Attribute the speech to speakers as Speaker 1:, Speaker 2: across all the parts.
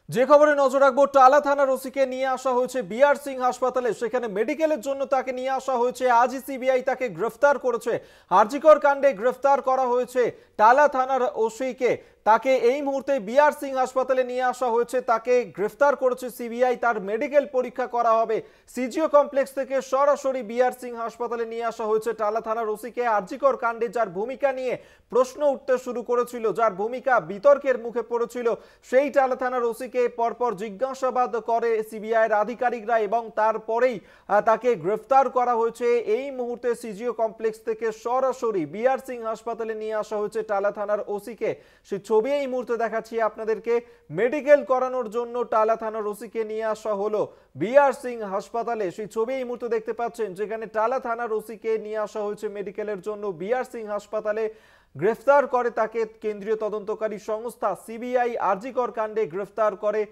Speaker 1: যে খবরে নজর রাখবো, টালা থানার ওসিকে নিয়ে আসা হয়েছে বিআর সিং হাসপাতালে। সেখানে মেডিকেলের জন্য তাকে নিয়ে আসা হয়েছে। আজই সিবিআই তাকে গ্রেফতার করেছে। আরজিকর কাণ্ডে গ্রেফতার করা হয়েছে টালা থানার ওসিকে। তাকে এই মুহূর্তে বিআর সিং হাসপাতালে নিয়ে আসা হয়েছে। তাকে গ্রেফতার করেছে সিবিআই। তার মেডিকেল পরীক্ষা করা হবে। সিজিও কমপ্লেক্স থেকে সরাসরি বিআর সিং হাসপাতালে নিয়ে আসা হয়েছে টালা থানার ওসিকে। আরজিকর কাণ্ডে যার ভূমিকা নিয়ে প্রশ্ন উঠতে শুরু করেছিল, যার ভূমিকা বিতর্কের মুখে পড়েছিল, সেই টালা থানার ওসিকে পরপর জিজ্ঞাসাবাদ করে সিবিআইয়ের আধিকারিকরা এবং তারপরেই তাকে গ্রেফতার করা হয়েছে। এই মুহূর্তে সিজিও কমপ্লেক্স থেকে সরাসরি বিআর সিং হাসপাতালে নিয়ে আসা হয়েছে টালা থানার ওসিকে। সেই ছবি এই মুহূর্তে দেখাচ্ছি আপনাদেরকে। মেডিকেল করানোর জন্য টালা থানার ওসিকে নিয়ে আসা হলো বিআর সিং হাসপাতালে। সেই ছবি এই মুহূর্তে দেখতে পাচ্ছেন, যেখানে টালা থানার ওসিকে নিয়ে আসা হয়েছে মেডিকেলের জন্য বিআর সিং হাসপাতালে। গ্রেফতার করে তাকে কেন্দ্রীয় তদন্তকারী সংস্থা সিবিআই। আরজিকর কাণ্ডে গ্রেফতার করে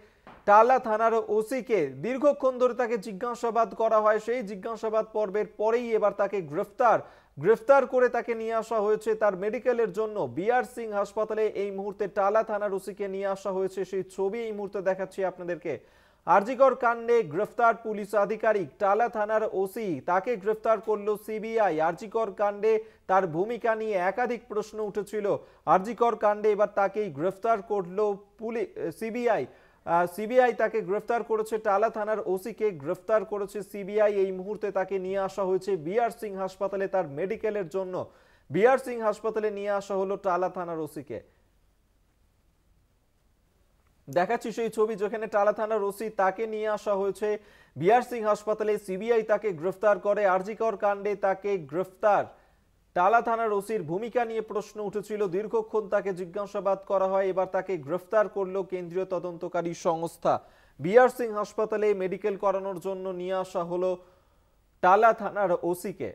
Speaker 1: টালা থানার ওসিকে। দীর্ঘক্ষণ ধরে তাকে জিজ্ঞাসাবাদ করা হয়। সেই জিজ্ঞাসাবাদ পর্বের পরেই এবার তাকে গ্রেফতার করে তাকে নিয়ে আসা হয়েছে তার মেডিকেলের জন্য বিআর সিং হাসপাতালে। এই মুহূর্তে টালা থানার ওসিকে নিয়ে আসা হয়েছে। সেই ছবি এই মুহূর্তে দেখাচ্ছি আপনাদেরকে। আরজিকর কাণ্ডে গ্রেফতার পুলিশ আধিকারিক টালা থানার ওসি, তাকে গ্রেফতার করলো সিবিআই। আরজিকর কাণ্ডে তার ভূমিকা নিয়ে একাধিক প্রশ্ন উঠেছিল। আরজিকর কাণ্ডে এবার তাকেই গ্রেফতার করলো সিবিআই। সিবিআই তাকে গ্রেফতার করেছে। টালা থানার ওসিকে গ্রেফতার করেছে সিবিআই। এই মুহূর্তে তাকে নিয়ে আসা হয়েছে বিআর সিং হাসপাতালে তার মেডিকেলের জন্য। বিআর সিং হাসপাতালে নিয়ে আসা হলো টালা থানার ওসিকে। দেখাচ্ছি সেই ছবি, যেখানে টালা থানার ওসি তাকে নিয়ে আসা হয়েছে বিআর সিং হাসপাতালে। সিবিআই তাকে গ্রেফতার করে। আরজিকর কাণ্ডে তাকে গ্রেফতার। টালা থানার ওসির ভূমিকা নিয়ে প্রশ্ন উঠেছিল, দীর্ঘক্ষণ তাকে জিজ্ঞাসাবাদ করা হয়। এবার তাকে গ্রেফতার করলো কেন্দ্রীয় তদন্তকারী সংস্থা। বিআর সিং হাসপাতালে মেডিকেল করানোর জন্য নিয়ে আসা হলো টালা থানার ওসিকে।